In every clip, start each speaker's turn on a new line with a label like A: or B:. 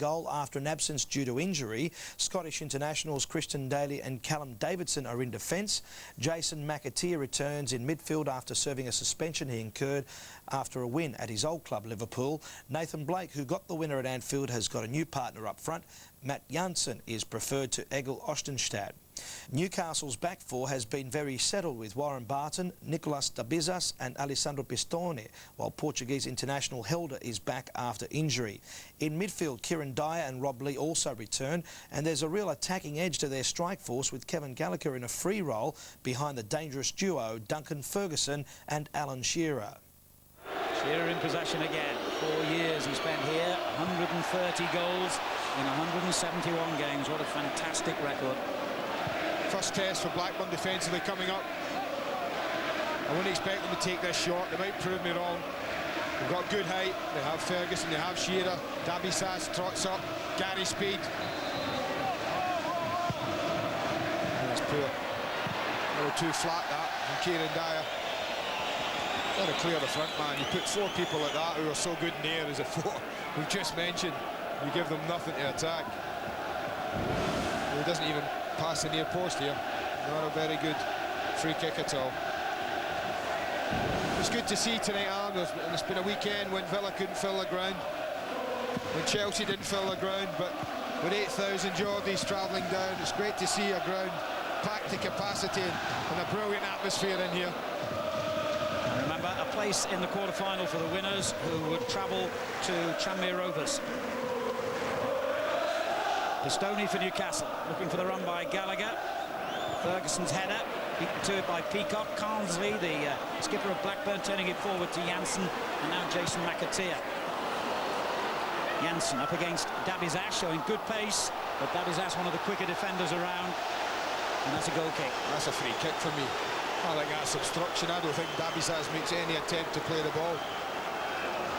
A: Goal after an absence due to injury. Scottish internationals Christian Daly and Callum Davidson are in defence. Jason McAteer returns in midfield after serving a suspension he incurred after a win at his old club Liverpool. Nathan Blake, who got the winner at Anfield, has got a new partner up front. Matt Janssen is preferred to Egil Ostenstad. Newcastle's back four has been very settled with Warren Barton, Nicolas Dabizas and Alessandro Pistone, while Portuguese international Helder is back after injury. In midfield, Kieran Dyer and Rob Lee also return, and there's a real attacking edge to their strike force with Kevin Gallagher in a free role behind the dangerous duo Duncan Ferguson and Alan Shearer.
B: Shearer in possession again. 4 years he spent here, 130 goals in 171 games. What a fantastic record.
C: First test for Blackburn defensively coming up. I wouldn't expect them to take this shot. They might prove me wrong. They've got good height. They have Ferguson, they have Shearer. Dabby Sass trots up. Gary Speed. That's poor. A little too flat that from Kieran Dyer. Got to clear the front, man. You put 4 people like that who are so good in the air as a 4 we've just mentioned. You give them nothing to attack. He doesn't even pass the near post here. Not a very good free kick at all. It's good to see tonight, Alan. It's been a weekend when Villa couldn't fill the ground, when Chelsea didn't fill the ground, but with 8,000 Geordies travelling down, it's great to see a ground packed to capacity and a brilliant atmosphere in here.
B: Remember, a place in the quarter-final for the winners who would travel to Tranmere Rovers. Pistone for Newcastle, looking for the run by Gallagher. Ferguson's header, beaten to it by Peacock. Carnsley, the skipper of Blackburn, turning it forward to Janssen, and now Jason McAteer. Janssen up against Dabizas, showing good pace, but Dabizas, one of the quicker defenders around, and that's a goal kick.
C: That's a free kick for me. I think that's obstruction. I don't think Dabizas makes any attempt to play the ball.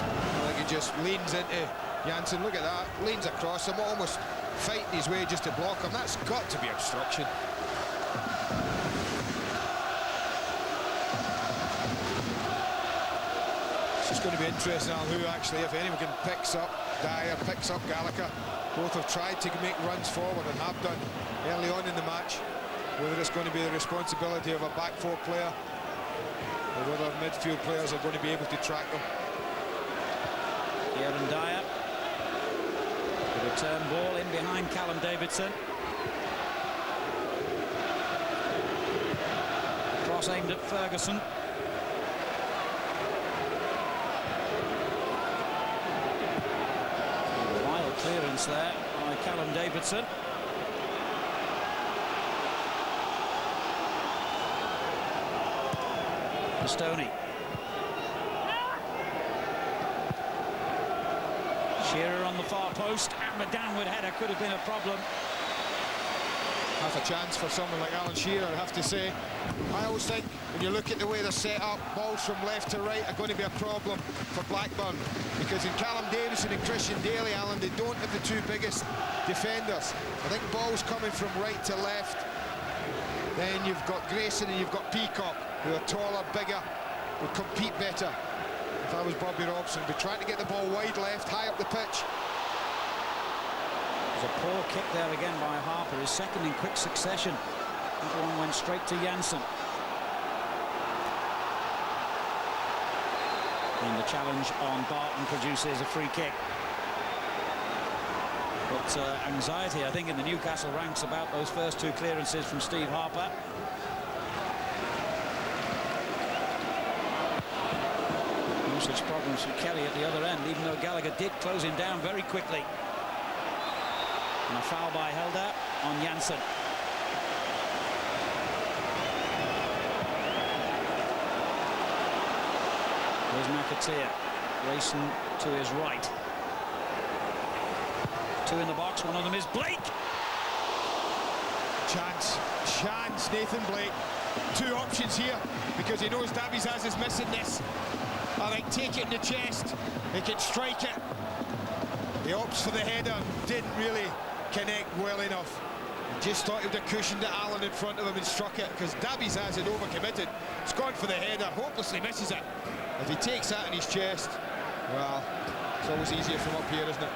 C: I think he just leans into Janssen. Look at that, leans across him, almost fighting his way just to block him. That's got to be obstruction. It's just going to be interesting who actually, if anyone, picks up Dyer, picks up Gallagher. Both have tried to make runs forward and have done early on in the match. Whether it's going to be the responsibility of a back four player or whether midfield players are going to be able to track them.
B: Kieran Dyer. The return ball in behind Callum Davidson. Cross aimed at Ferguson. A wild clearance there by Callum Davidson. Pistone. Shearer on the far post, and the downward header could have been a problem.
C: Half a chance for someone like Alan Shearer, I have to say. I always think when you look at the way they're set up, balls from left to right are going to be a problem for Blackburn, because in Callum Davidson and Christian Daly, Alan, they don't have the 2 biggest defenders. I think balls coming from right to left. Then you've got Grayson and you've got Peacock, who are taller, bigger, would compete better. If I was Bobby Robson, be trying to get the ball wide left, high up the pitch.
B: There's a poor kick there again by Harper, his second in quick succession. That one went straight to Janssen. And the challenge on Barton produces a free kick. But anxiety, I think, in the Newcastle ranks about those first 2 clearances from Steve Harper. No such problems from Kelly at the other end, even though Gallagher did close him down very quickly. And a foul by Helder on Janssen. There's McAteer, racing to his right. 2 in the box, one of them is Blake.
C: Chance, Nathan Blake. 2 options here, because he knows Dabizas is missing this. I think take it in the chest, he can strike it. He opts for the header, didn't really connect well enough. Just thought he would have cushioned it, Allen in front of him, and struck it, because Dabizas had overcommitted. He's gone for the header, hopelessly misses it. If he takes that in his chest, well, it's always easier from up here, isn't it?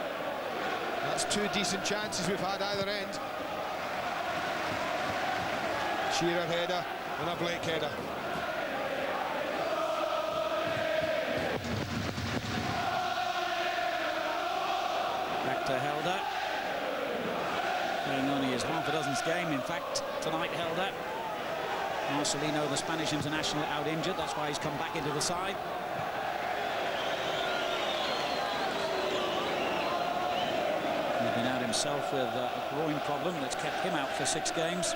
C: That's 2 decent chances we've had either end. Shearer header and a Blake header.
B: Back to Helder. Playing only his half a dozenth game, in fact, tonight. Helder. Marcelino, the Spanish international, out injured. That's why he's come back into the side. He's been out himself with a groin problem that's kept him out for 6 games.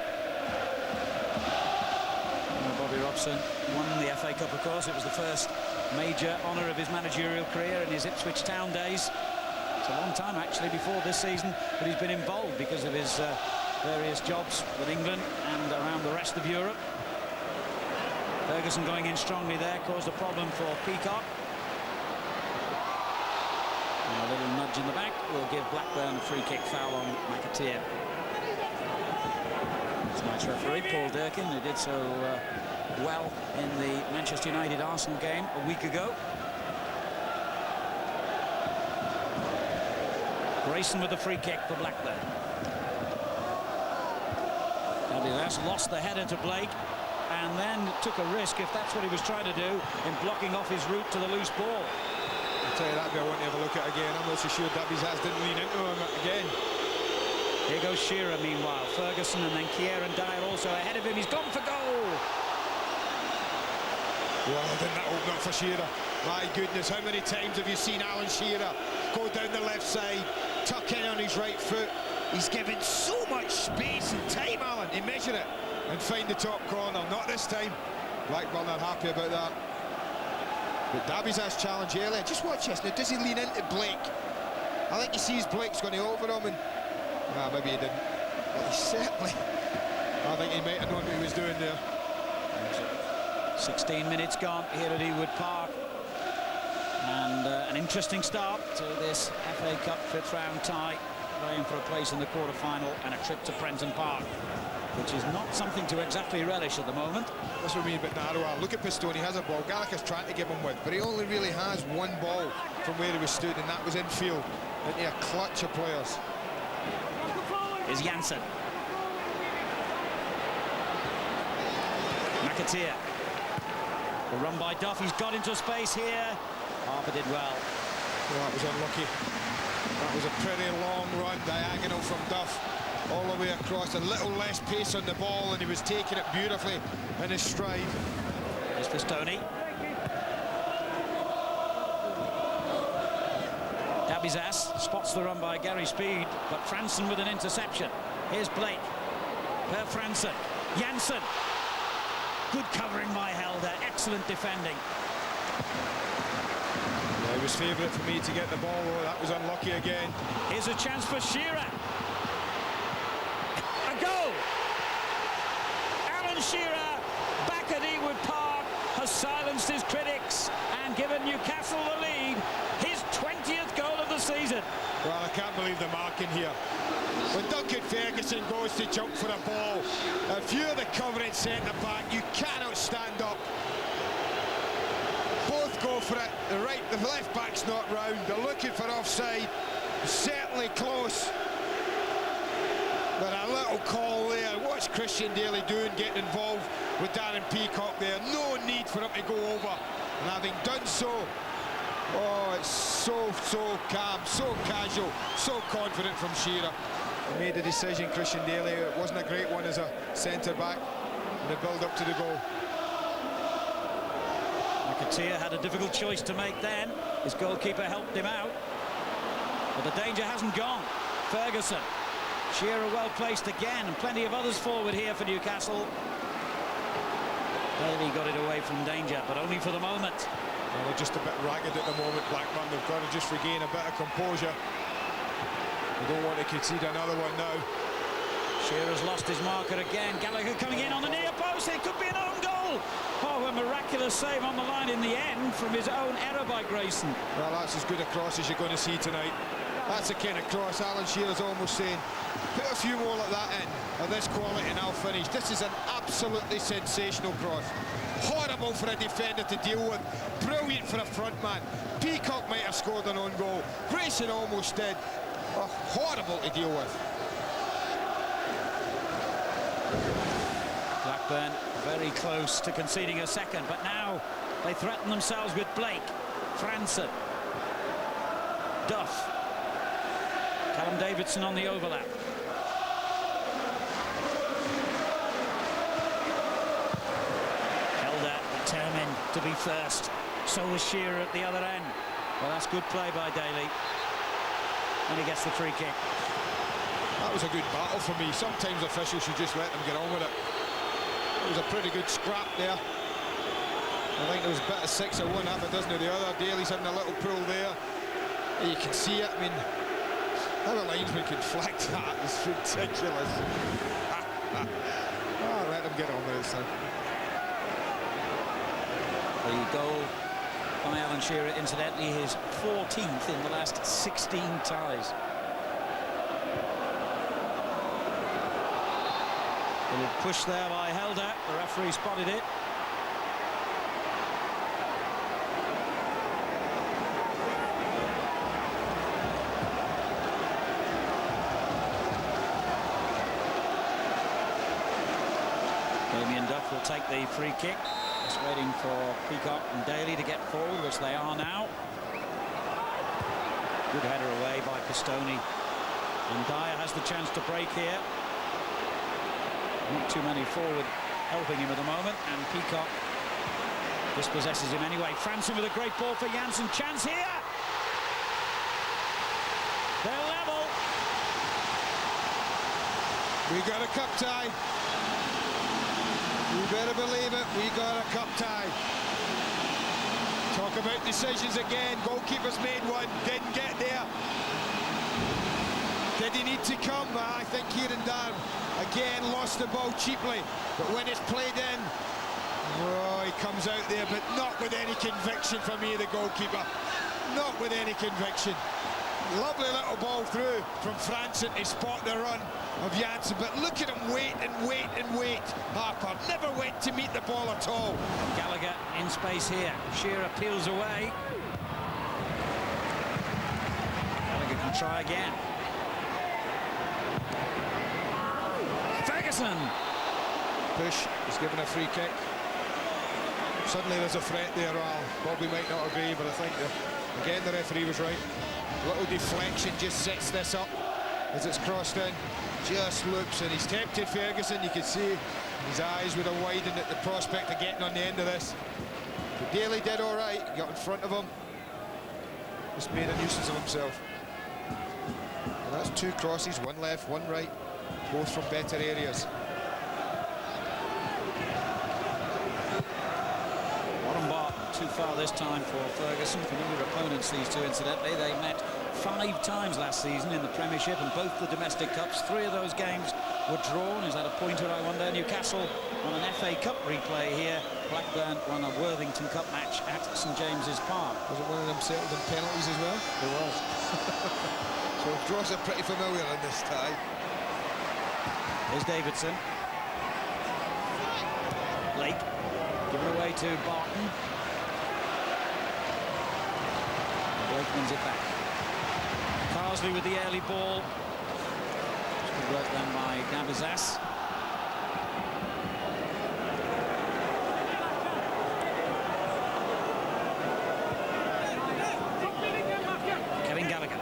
B: Bobby Robson won the FA Cup, of course. It was the first major honour of his managerial career in his Ipswich Town days. It's a long time, actually, before this season, but he's been involved because of his various jobs with England and around the rest of Europe. Ferguson going in strongly there caused a problem for Peacock. And a little nudge in the back will give Blackburn a free kick foul on McAteer. Tonight's referee, Paul Durkin, who did so well in the Manchester United-Arsenal game a week ago. Grayson with the free kick for Blackburn. That's lost the header to Blake and then took a risk, if that's what he was trying to do, in blocking off his route to the loose ball.
C: I'll tell you that bit I want to have a look at again. I'm not so sure Davies didn't lean into him again.
B: Here goes Shearer meanwhile. Ferguson and then Kieran Dyer also ahead of him. He's gone for goal.
C: Well, didn't that open up for Shearer? My goodness, how many times have you seen Alan Shearer go down the left side, tuck in on his right foot? He's given so much space and time, Alan, to measure it and find the top corner. Not this time. Blackburn are happy about that. But Davies has challenge earlier. Just watch this. Now, does he lean into Blake? I think he sees Blake's going to over him, and maybe he didn't. But he certainly, I think he might have known what he was doing there.
B: 16 minutes gone here at Ewood Park. And an interesting start to this FA Cup 5th round tie, playing for a place in the quarter-final and a trip to Prenton Park, which is not something to exactly relish at the moment.
C: That's what I mean about Narrow. Look at Pistone, he has a ball. Gallagher's trying to give him width, but he only really has one ball from where he was stood, and that was infield, into a clutch of players.
B: Is Janssen. McAteer. The run by Duff. He's got into space here. Harper did well.
C: Well, that was unlucky. That was a pretty long run, diagonal from Duff all the way across. A little less pace on the ball, and he was taking it beautifully in his stride.
B: Here's Pistone. Dabizas spots the run by Gary Speed, but Franson with an interception. Here's Blake. Per Franson. Janssen. Good covering by Helder. Excellent defending.
C: Yeah, it was favourite for me to get the ball, though. That was unlucky again.
B: Here's a chance for Shearer. A goal! Alan Shearer, back at Ewood Park, has silenced his critics and given Newcastle the lead. His 20th goal of the season.
C: Well, I can't believe the marking here. When Duncan Ferguson goes to jump for a ball, if you're the covering centre-back, you cannot stand up. Both go for it. The left-back's not round. They're looking for offside. Certainly close. But a little call there. What's Christian Daly doing, getting involved with Darren Peacock there? No need for him to go over. And having done so, oh, it's so calm, so casual, so confident from Shearer. He made the decision, Christian Daly. It wasn't a great one as a centre-back in the build-up to the goal.
B: McAteer had a difficult choice to make then. His goalkeeper helped him out. But the danger hasn't gone. Ferguson. Shearer well placed again, and plenty of others forward here for Newcastle. Daly got it away from danger, but only for the moment.
C: Well, they're just a bit ragged at the moment, Blackburn. They've got to just regain a bit of composure. They don't want to concede another one now.
B: Shearer's lost his marker again. Gallagher coming in on the near post. It could be an own goal. Oh, a miraculous save on the line in the end from his own error by Grayson.
C: Well, that's as good a cross as you're going to see tonight. That's the kind of cross Alan Shearer's almost saying, put a few more like that in, of this quality, and I'll finish. This is an absolutely sensational cross. Horrible for a defender to deal with. Brilliant for a front man. Peacock might have scored an own goal. Grayson almost did. horrible to deal with.
B: Blackburn very close to conceding a second, but now they threaten themselves with Blake, Franson, Duff, Callum Davidson on the overlap. Helder determined to be first. So was Shearer at the other end. Well, that's good play by Daly. And he gets the free kick.
C: That was a good battle for me. Sometimes officials should just let them get on with it. It was a pretty good scrap there. I think there was a bit of 6 of one, half a dozen of the other. Daly's having a little pull there. You can see it. I mean, how a linesman can flag that is ridiculous. Oh, let them get on with it, son.
B: The goal by Alan Shearer, incidentally, his 14th in the last 16 ties. A little push there by Helder. The referee spotted it. Damien Duff will take the free kick. Just waiting for Peacock and Daly to get forward, which they are now. Good header away by Pistoni. And Dyer has the chance to break here. Not too many forward helping him at the moment, and Peacock dispossesses him anyway. Franson with a great ball for Janssen. Chance here. They're level.
C: We got a cup tie. You better believe it, we got a cup tie. Talk about decisions again. Goalkeeper's made one, didn't get there. Did he need to come? I think Kieran Darn again lost the ball cheaply. But when it's played in, oh, he comes out there, but not with any conviction for me, the goalkeeper. Not with any conviction. Lovely little ball through from Franson to spot the run of Janssen, but look at him wait and wait and wait. Harper never went to meet the ball at all.
B: Gallagher in space here. Shearer peels away. Gallagher can try again. Ferguson.
C: Bush is given a free kick. Suddenly there's a threat there. Bobby might not agree, but I think again the referee was right. A little deflection just sets this up as it's crossed in. Just loops, and he's tempted Ferguson. You can see his eyes would have widened at the prospect of getting on the end of this. But Daly did all right. He got in front of him. Just made a nuisance of himself. And that's 2 crosses, one left, one right, both from better areas.
B: Too far this time for Ferguson. Familiar opponents, these two, incidentally. They met 5 times last season in the Premiership and both the domestic cups. 3 of those games were drawn. Is that a pointer, I wonder? Newcastle on an FA Cup replay here. Blackburn won a Worthington Cup match at St James's Park.
C: Was it one of them settled in penalties as well?
B: It was.
C: So draws are pretty familiar in this tie.
B: Here's Davidson. Blake. Given away to Barton. Blake wins it back. Carsley with the early ball. Good work done by Gabizas. Kevin Gallagher.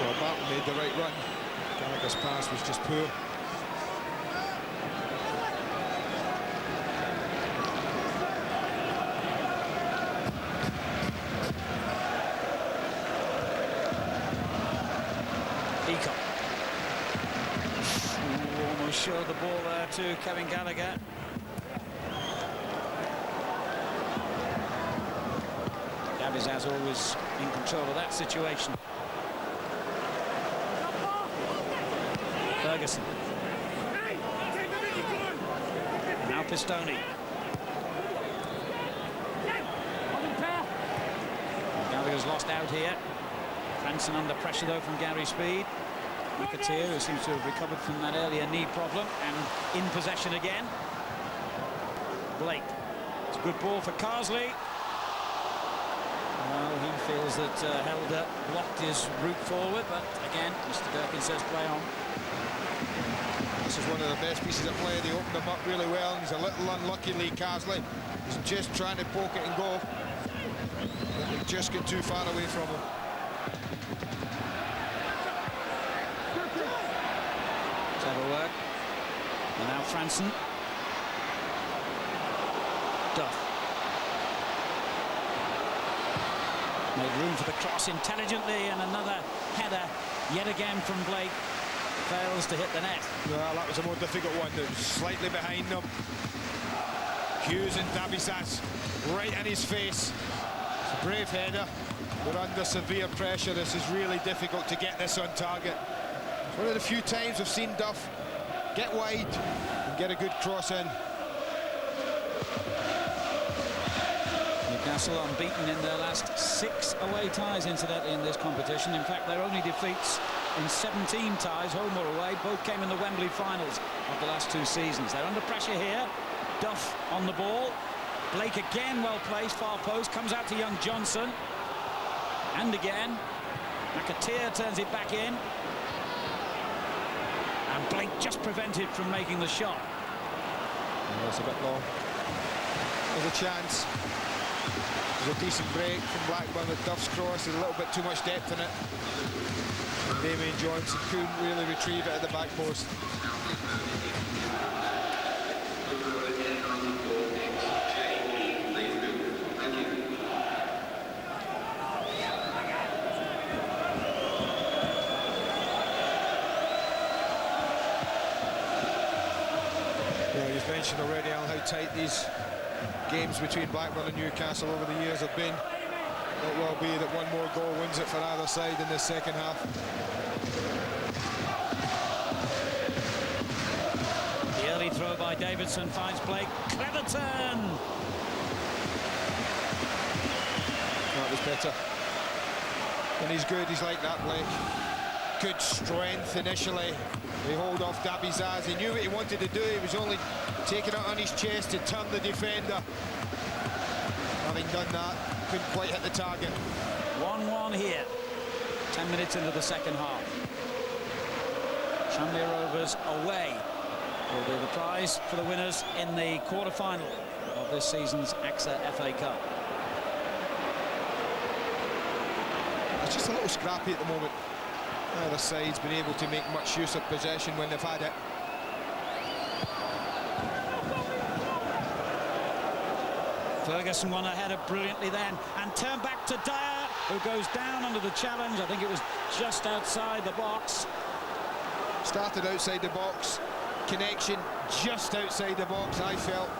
C: Well, Barton made the right run. Gallagher's pass was just poor.
B: Peacock. Almost showed the ball there to Kevin Gallagher. Gabizas always in control of that situation. Ferguson. Now Pistoni. Gallagher's lost out here. Franson under pressure though from Gary Speed. McAteer, who seems to have recovered from that earlier knee problem, and in possession again. Blake. It's a good ball for Carsley. Feels that Helder blocked his route forward, but again, Mr. Durkin says play on.
C: This is one of the best pieces of play. They opened him up really well, and he's a little unlucky, Lee Carsley. He's just trying to poke it and go. But they just get too far away from him.
B: Clever work. And now Franson. Duff. Made room for the cross intelligently, and another header yet again from Blake. Fails to hit the net.
C: Well, that was a more difficult one. That was slightly behind them. Hughes and Dabizas right in his face. It's a brave header. We're under severe pressure. This is really difficult to get this on target. It's one of the few times we've seen Duff get wide and get a good cross in.
B: Newcastle unbeaten in their last 6 away ties, incidentally, in this competition. In fact, their only defeats in 17 ties, home or away, both came in the Wembley finals of the last 2 seasons. They're under pressure here. Duff on the ball. Blake again well placed, far post, comes out to young Johnson. And again, McAteer turns it back in. And Blake just prevented from making the shot.
C: That's a bit long. There's a chance. There's a decent break from Blackburn with Duff's cross. There's a little bit too much depth in it. And Damien Johnson couldn't really retrieve it at the back post. You've mentioned already, Alan, how tight these games between Blackburn and Newcastle over the years have been. It will be that one more goal wins it for either side in this second half.
B: The early throw by Davidson finds Blake. Clever turn.
C: That was better. When he's good, he's like that, Blake. Good strength initially. They hold off Dabizas. He knew what he wanted to do. He was only taking it on his chest to turn the defender. Having done that, couldn't quite hit the target.
B: 1-1 here. 10 minutes into the second half. Shamley Rovers away will be the prize for the winners in the quarter-final of this season's AXA FA Cup.
C: It's just a little scrappy at the moment. Neither side's been able to make much use of possession when they've had it.
B: Ferguson won a header brilliantly then, and turned back to Dyer, who goes down under the challenge. I think it was just outside the box.
C: Started outside the box. Connection just outside the box, I felt.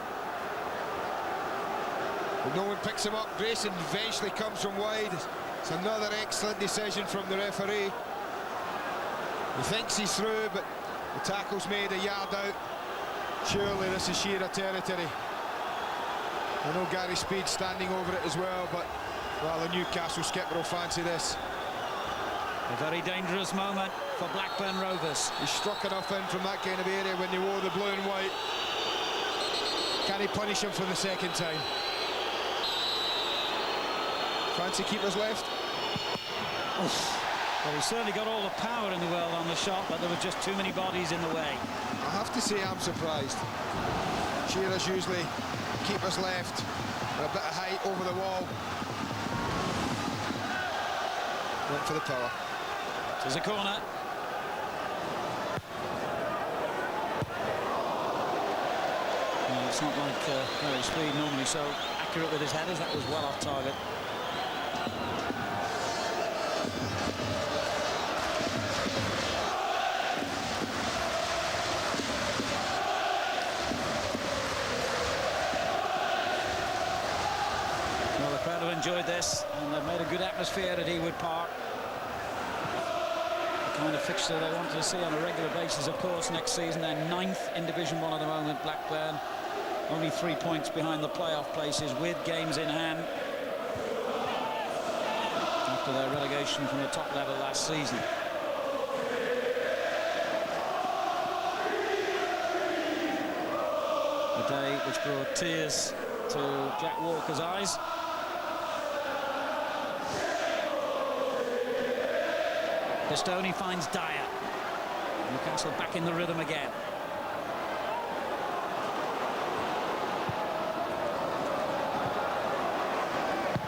C: But no one picks him up. Grayson eventually comes from wide. It's another excellent decision from the referee. He thinks he's through, but the tackle's made a yard out. Surely this is Shearer territory. I know Gary Speed's standing over it as well, but, well, the Newcastle skipper will fancy this.
B: A very dangerous moment for Blackburn Rovers.
C: He struck enough in from that kind of area when they wore the blue and white. Can he punish him for the second time? Fancy keepers left.
B: Well, he certainly got all the power in the world on the shot, but there were just too many bodies in the way.
C: I have to say I'm surprised. Shearer's usually keepers left, and a bit of height over the wall. Went for the power.
B: There's a corner. Well, it's not like Gary Speed, normally so accurate with his headers. That was well off target. Enjoyed this, and they've made a good atmosphere at Ewood Park. The kind of fixture they want to see on a regular basis, of course, next season. They're 9th in Division 1 at the moment, Blackburn. Only 3 points behind the playoff places with games in hand after their relegation from the top level last season. A day which brought tears to Jack Walker's eyes. Bastoni finds Dyer. Newcastle back in the rhythm again.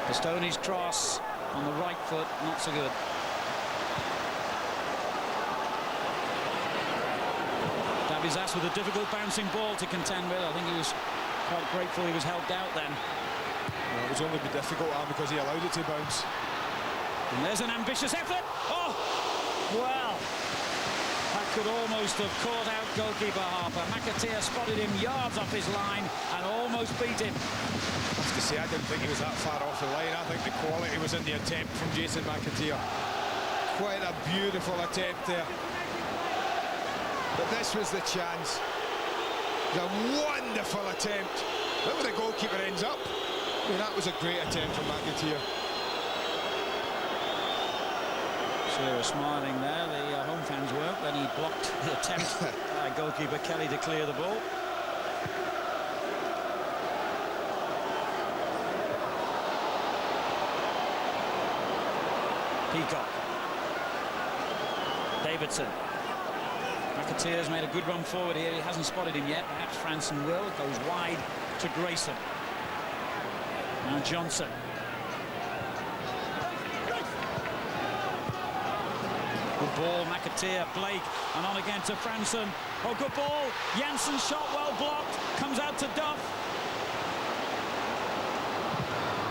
B: Bastoni's cross on the right foot, not so good. Davizas with a difficult bouncing ball to contend with. I think he was quite grateful he was helped out then.
C: Well, it was only difficult because he allowed it to bounce.
B: And there's an ambitious effort. Oh, well, that could almost have caught out goalkeeper Harper. McAteer spotted him yards off his line and almost beat him.
C: I have to say, I didn't think he was that far off the line. I think the quality was in the attempt from Jason McAteer. Quite a beautiful attempt there. But this was the chance. It was a wonderful attempt. Look where the goalkeeper ends up. I mean, that was a great attempt from McAteer.
B: Shearer smiling there, the home fans weren't. Then he blocked the attempt by goalkeeper Kelly to clear the ball. Peacock. Davidson. McAteer's made a good run forward here. He hasn't spotted him yet. Perhaps Franson will. Goes wide to Grayson. Now Johnson. Good ball, McAteer, Blake, and on again to Franson. Oh, good ball. Jansen's shot well blocked. Comes out to Duff.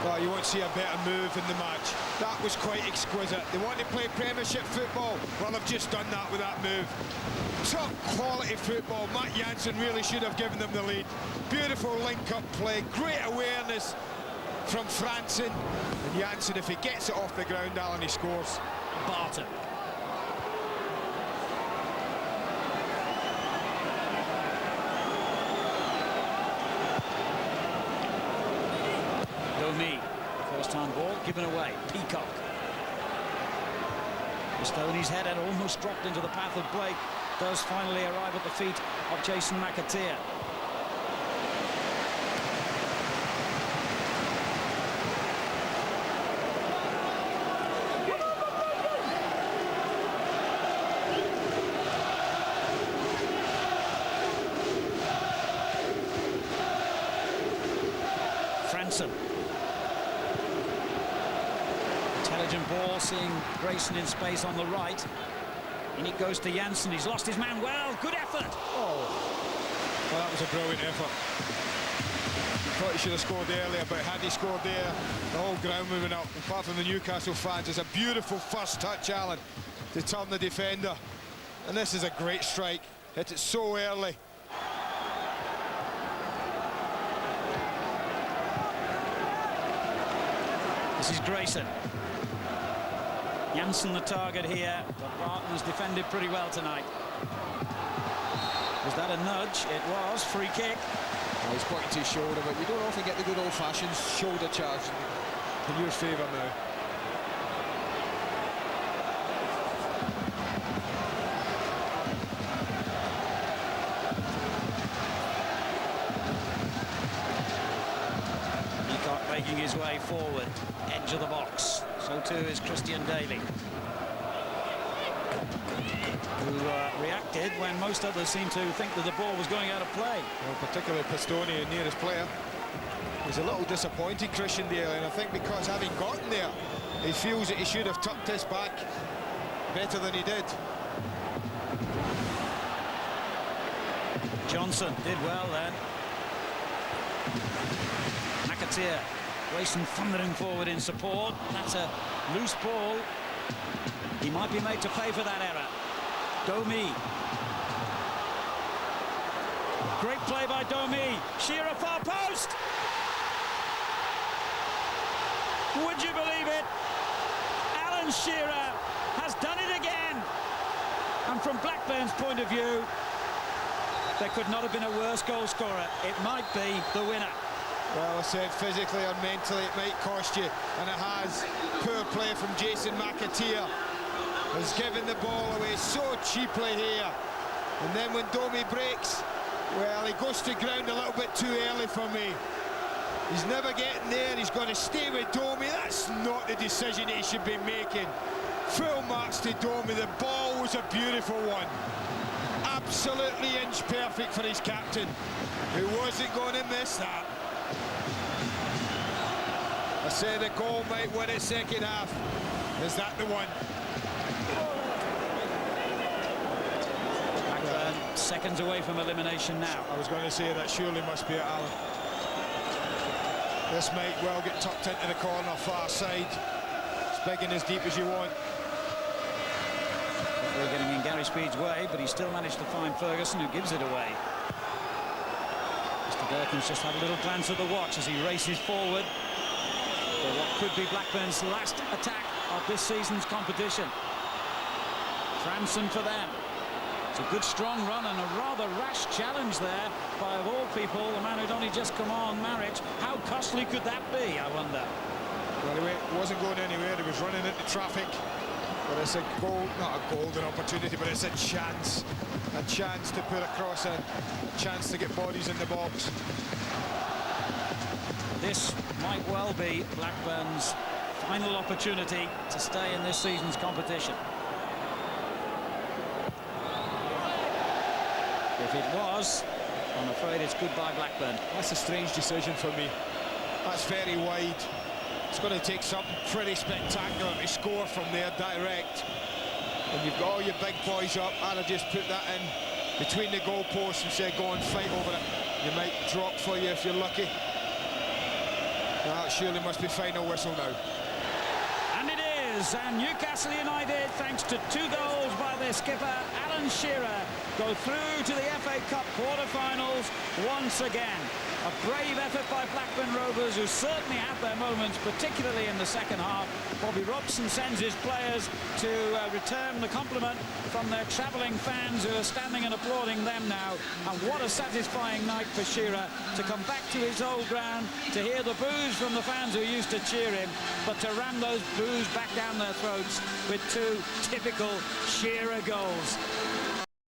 C: Well, you won't see a better move in the match. That was quite exquisite. They want to play Premiership football. Well, they've just done that with that move. Top quality football. Matt Jansen really should have given them the lead. Beautiful link-up play. Great awareness from Franson. And Jansen, if he gets it off the ground, Alan, he scores.
B: Barton. Domi. First time ball given away. Peacock. Bastoni's head had almost dropped into the path of Blake. Does finally arrive at the feet of Jason McAteer. Franson. Intelligent ball, seeing Grayson in space on the right. And it goes to Jansen. He's lost his man well. Good effort.
C: Oh, well, that was a brilliant effort. I thought he should have scored earlier, but had he scored there, the whole ground moving up, apart from the Newcastle fans. It's a beautiful first touch, Alan, to turn the defender. And this is a great strike. Hit it so early.
B: This is Grayson. Jansen the target here, but Barton has defended pretty well tonight. Was that a nudge? It was. Free kick.
C: Well, he's pointing to his shoulder, but you don't often get the good old-fashioned shoulder charge in your favour now.
B: Peacock making his way forward, edge of the box. So too is Christian Daly, who reacted when most others seemed to think that the ball was going out of play.
C: Well, particularly Bastoni, nearest player. He's a little disappointed, Christian Daly, and I think because having gotten there, he feels that he should have tucked this back better than he did.
B: Johnson did well then. McAteer. Grayson thundering forward in support. That's a loose ball. He might be made to pay for that error. Domi. Great play by Domi. Shearer far post. Would you believe it? Alan Shearer has done it again. And from Blackburn's point of view, there could not have been a worse goal scorer. It might be the winner.
C: Well, I said physically or mentally it might cost you, and it has. Poor play from Jason McAteer. Has given the ball away so cheaply here. And then when Domi breaks, well, he goes to ground a little bit too early for me. He's never getting there. He's going to stay with Domi. That's not the decision he should be making. Full match to Domi. The ball was a beautiful one. Absolutely inch perfect for his captain, who wasn't going to miss that. I say the goal might win it second half. Is that the one?
B: Blackburn seconds away from elimination now.
C: I was going to say that surely must be at Alan. This might well get tucked into the corner, far side. It's big and as deep as you want.
B: We're getting in Gary Speed's way, but he still managed to find Ferguson, who gives it away. Mr. Durkin's just had a little glance at the watch as he races forward for what could be Blackburn's last attack of this season's competition. Cranston for them. It's a good strong run and a rather rash challenge there by, of all people, the man who'd only just come on, Marriage. How costly could that be, I wonder?
C: Well, it wasn't going anywhere. He was running into traffic. But it's a goal, not a golden opportunity, but it's a chance to put a cross in, a chance to get bodies in the box.
B: This might well be Blackburn's final opportunity to stay in this season's competition. If it was, I'm afraid it's goodbye Blackburn.
C: That's a strange decision for me. That's very wide. It's going to take something pretty spectacular to score from there direct. And you've got all your big boys up. I'd have just put that in between the goalposts and said, go and fight over it. You might drop for you if you're lucky. That surely must be final whistle now.
B: And it is. And Newcastle United, thanks to 2 goals by their skipper, Alan Shearer, go through to the FA Cup quarter-finals once again. A brave effort by Blackburn Rovers, who certainly had their moments, particularly in the second half. Bobby Robson sends his players to return the compliment from their travelling fans who are standing and applauding them now. And what a satisfying night for Shearer to come back to his old ground, to hear the boos from the fans who used to cheer him, but to ram those boos back down their throats with 2 typical Shearer goals.